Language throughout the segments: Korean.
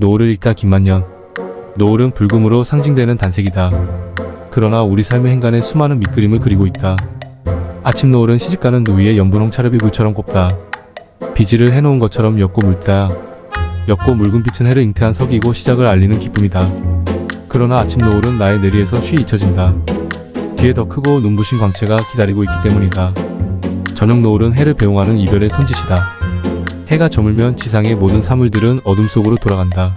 노을을 읽다 김만년. 노을은 불금으로 상징되는 단색이다. 그러나 우리 삶의 행간에 수많은 밑그림을 그리고 있다. 아침 노을은 시집가는 누이의 연분홍 차르비 불처럼 곱다. 비지를 해놓은 것처럼 옅고 묽다. 옅고 묽은 빛은 해를 잉태한 석이고 시작을 알리는 기쁨이다. 그러나 아침 노을은 나의 뇌리에서 쉬 잊혀진다. 뒤에 더 크고 눈부신 광채가 기다리고 있기 때문이다. 저녁 노을은 해를 배웅하는 이별의 손짓이다. 해가 저물면 지상의 모든 사물들은 어둠 속으로 돌아간다.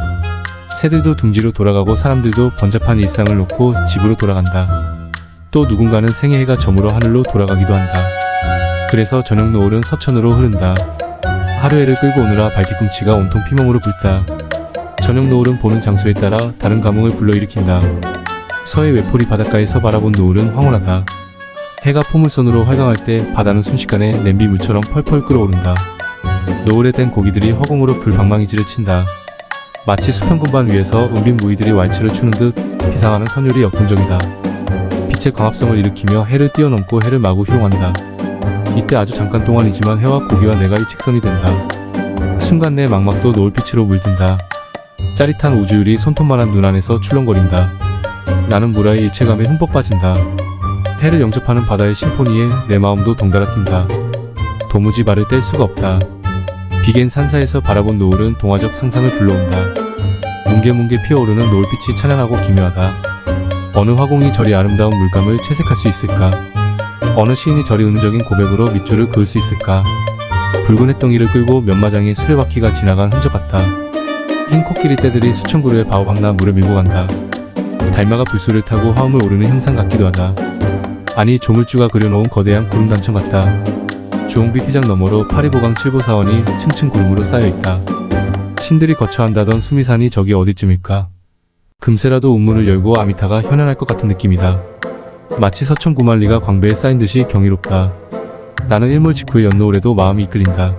새들도 둥지로 돌아가고 사람들도 번잡한 일상을 놓고 집으로 돌아간다. 또 누군가는 생의 해가 저물어 하늘로 돌아가기도 한다. 그래서 저녁 노을은 서천으로 흐른다. 하루해를 끌고 오느라 발뒤꿈치가 온통 피멍으로 붉다. 저녁 노을은 보는 장소에 따라 다른 감흥을 불러일으킨다. 서해 외포리 바닷가에서 바라본 노을은 황홀하다. 해가 포물선으로 활강할 때 바다는 순식간에 냄비물처럼 펄펄 끓어오른다. 노을에 댄 고기들이 허공으로 불방망이질을 친다. 마치 수평금반 위에서 은빛 무희들이 왈츠를 추는 듯 비상하는 선율이 역동적이다. 빛의 광합성을 일으키며 해를 뛰어넘고 해를 마구 희롱한다. 이때 아주 잠깐 동안이지만 해와 고기와 내가 일직선이 된다. 순간 내 망막도 노을빛으로 물든다. 짜릿한 우주율이 손톱만한 눈 안에서 출렁거린다. 나는 무라의 일체감에 흠뻑 빠진다. 해를 영접하는 바다의 심포니에 내 마음도 덩달아 뛴다. 도무지 발을 뗄 수가 없다. 비갠 산사에서 바라본 노을은 동화적 상상을 불러온다. 뭉게뭉게 피어오르는 노을빛이 찬란하고 기묘하다. 어느 화공이 저리 아름다운 물감을 채색할 수 있을까? 어느 시인이 저리 은유적인 고백으로 밑줄을 그을 수 있을까? 붉은 햇덩이를 끌고 면마장의 수레바퀴가 지나간 흔적 같다. 흰 코끼리 떼들이 수천 그루의 바오박나 물을 밀고 간다. 달마가 불소를 타고 화음을 오르는 형상 같기도 하다. 아니 조물주가 그려놓은 거대한 구름단청 같다. 주홍빛 휘장 너머로 파리보강 칠보사원이 층층 구름으로 쌓여있다. 신들이 거처한다던 수미산이 저기 어디쯤일까? 금세라도 운문을 열고 아미타가 현현할 것 같은 느낌이다. 마치 서천 9만리가 광배에 쌓인 듯이 경이롭다. 나는 일몰 직후의 연노을에도 마음이 이끌린다.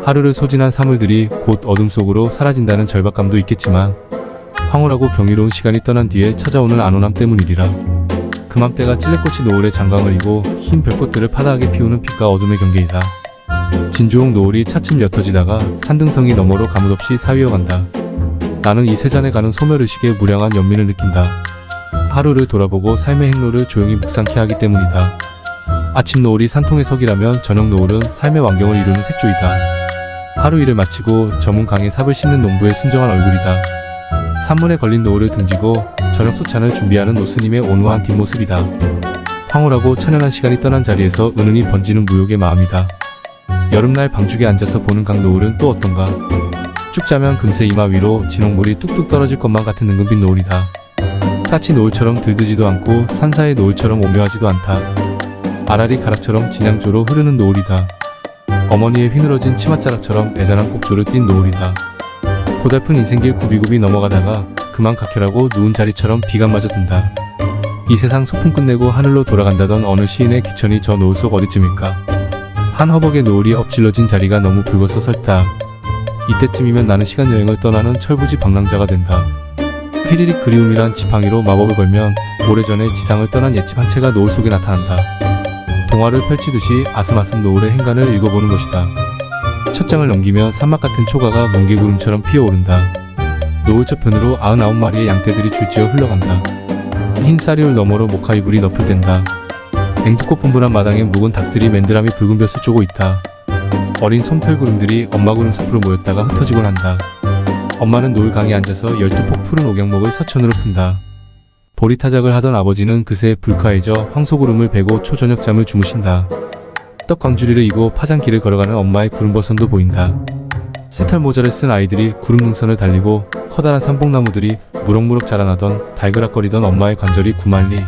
하루를 소진한 사물들이 곧 어둠 속으로 사라진다는 절박감도 있겠지만 황홀하고 경이로운 시간이 떠난 뒤에 찾아오는 안온함 때문이리라. 그맘때가 찔레꽃이 노을에 장광을 이고 흰 별꽃들을 파다하게 피우는 빛과 어둠의 경계이다. 진주홍 노을이 차츰 옅어지다가 산등성이 너머로 가뭇없이 사위어간다. 나는 이 세잔에 가는 소멸의식의 무량한 연민을 느낀다. 하루를 돌아보고 삶의 행로를 조용히 묵상케 하기 때문이다. 아침 노을이 산통의 석이라면 저녁 노을은 삶의 완경을 이루는 색조이다. 하루 일을 마치고 저문 강에 삽을 씻는 농부의 순정한 얼굴이다. 산문에 걸린 노을을 등지고 저녁 소찬을 준비하는 노스님의 온화한 뒷모습이다. 황홀하고 천연한 시간이 떠난 자리에서 은은히 번지는 무욕의 마음이다. 여름날 방죽에 앉아서 보는 강노을은 또 어떤가? 쭉 자면 금세 이마 위로 진홍물이 뚝뚝 떨어질 것만 같은 능금빛 노을이다. 까치 노을처럼 들뜨지도 않고 산사의 노을처럼 오묘하지도 않다. 아라리 가락처럼 진양조로 흐르는 노을이다. 어머니의 휘늘어진 치맛자락처럼 애잔한 꼭조를 띤 노을이다. 고달픈 인생길 굽이굽이 넘어가다가 그만 각혈하고 누운 자리처럼 비가 마저 든다. 이 세상 소풍 끝내고 하늘로 돌아간다던 어느 시인의 귀천이 저 노을 속 어디쯤일까? 한 허벅의 노을이 엎질러진 자리가 너무 붉어서 설다. 이때쯤이면 나는 시간여행을 떠나는 철부지 방랑자가 된다. 휘리릭 그리움이란 지팡이로 마법을 걸면 오래전에 지상을 떠난 옛집 한 채가 노을 속에 나타난다. 동화를 펼치듯이 아슴아슴 노을의 행간을 읽어보는 것이다. 첫 장을 넘기면 산막 같은 초가가 뭉게구름처럼 피어오른다. 노을 저편으로 99마리의 양떼들이 줄지어 흘러간다. 흰 쌀이울 너머로 모카이불이 너풀댄다. 앵두꽃 분분한 마당에 묵은 닭들이 맨드라미 붉은 볕을 쪼고 있다. 어린 솜털구름들이 엄마 구름 숲으로 모였다가 흩어지곤 한다. 엄마는 노을강에 앉아서 12폭 푸른 옥양목을 서천으로 푼다. 보리타작을 하던 아버지는 그새 불카해져 황소구름을 베고 초저녁잠을 주무신다. 떡광주리를 이고 파장길을 걸어가는 엄마의 구름버선도 보인다. 새털 모자를 쓴 아이들이 구름 능선을 달리고 커다란 삼봉나무들이 무럭무럭 자라나던 달그락거리던 엄마의 관절이 구만리.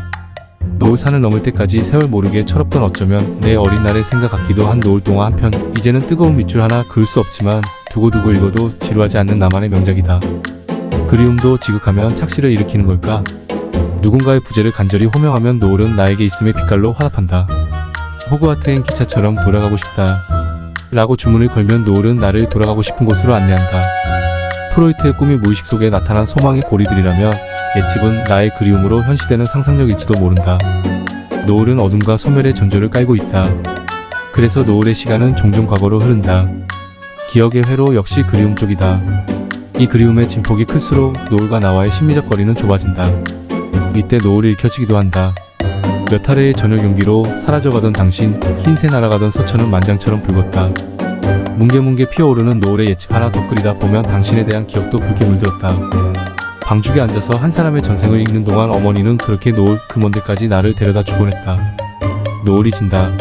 노을산을 넘을 때까지 세월 모르게 철없던 어쩌면 내 어린 날의 생각 같기도 한 노을 동화 한편. 이제는 뜨거운 밑줄 하나 그을 수 없지만 두고두고 읽어도 지루하지 않는 나만의 명작이다. 그리움도 지극하면 착시를 일으키는 걸까? 누군가의 부재를 간절히 호명하면 노을은 나에게 있음의 빛깔로 화답한다. 호그와트행 기차처럼 돌아가고 싶다. 라고 주문을 걸면 노을은 나를 돌아가고 싶은 곳으로 안내한다. 프로이트의 꿈이 무의식 속에 나타난 소망의 고리들이라면 옛집은 나의 그리움으로 현시되는 상상력일지도 모른다. 노을은 어둠과 소멸의 전조를 깔고 있다. 그래서 노을의 시간은 종종 과거로 흐른다. 기억의 회로 역시 그리움 쪽이다. 이 그리움의 진폭이 클수록 노을과 나와의 심리적 거리는 좁아진다. 이때 노을이 읽혀지기도 한다. 몇 하레의 저녁 용기로 사라져가던 당신, 흰새 날아가던 서천은 만장처럼 붉었다. 뭉게뭉게 피어오르는 노을의 예측 하나 더 끓이다 보면 당신에 대한 기억도 붉게 물들었다. 방죽에 앉아서 한 사람의 전생을 읽는 동안 어머니는 그렇게 노을 그 먼 데까지 나를 데려다 주곤 했다. 노을이 진다.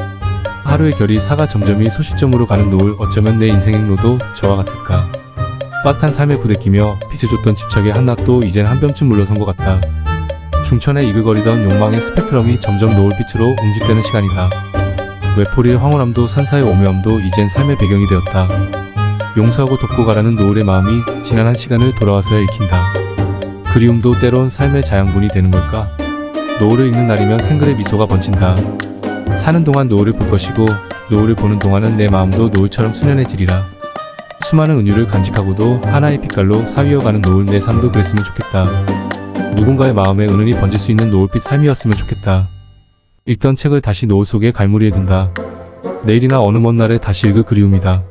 하루의 결이 사가 점점이 소시점으로 가는 노을, 어쩌면 내 인생 행로도 저와 같을까. 빠듯한 삶에 부대끼며 빛을 줬던 집착의 한낮도 이젠 한 뼘쯤 물러선 것 같다. 중천에 이글거리던 욕망의 스펙트럼이 점점 노을빛으로 응집되는 시간이다. 외포리의 황홀함도 산사의 오묘함도 이젠 삶의 배경이 되었다. 용서하고 돕고 가라는 노을의 마음이 지난 한 시간을 돌아와서야 읽힌다. 그리움도 때론 삶의 자양분이 되는 걸까? 노을을 읽는 날이면 생글의 미소가 번진다. 사는 동안 노을을 볼 것이고 노을을 보는 동안은 내 마음도 노을처럼 수년해지리라. 수많은 은유를 간직하고도 하나의 빛깔로 사위어가는 노을, 내 삶도 그랬으면 좋겠다. 누군가의 마음에 은은히 번질 수 있는 노을빛 삶이었으면 좋겠다. 읽던 책을 다시 노을 속에 갈무리에 둔다. 내일이나 어느 먼 날에 다시 읽을 그리움이다.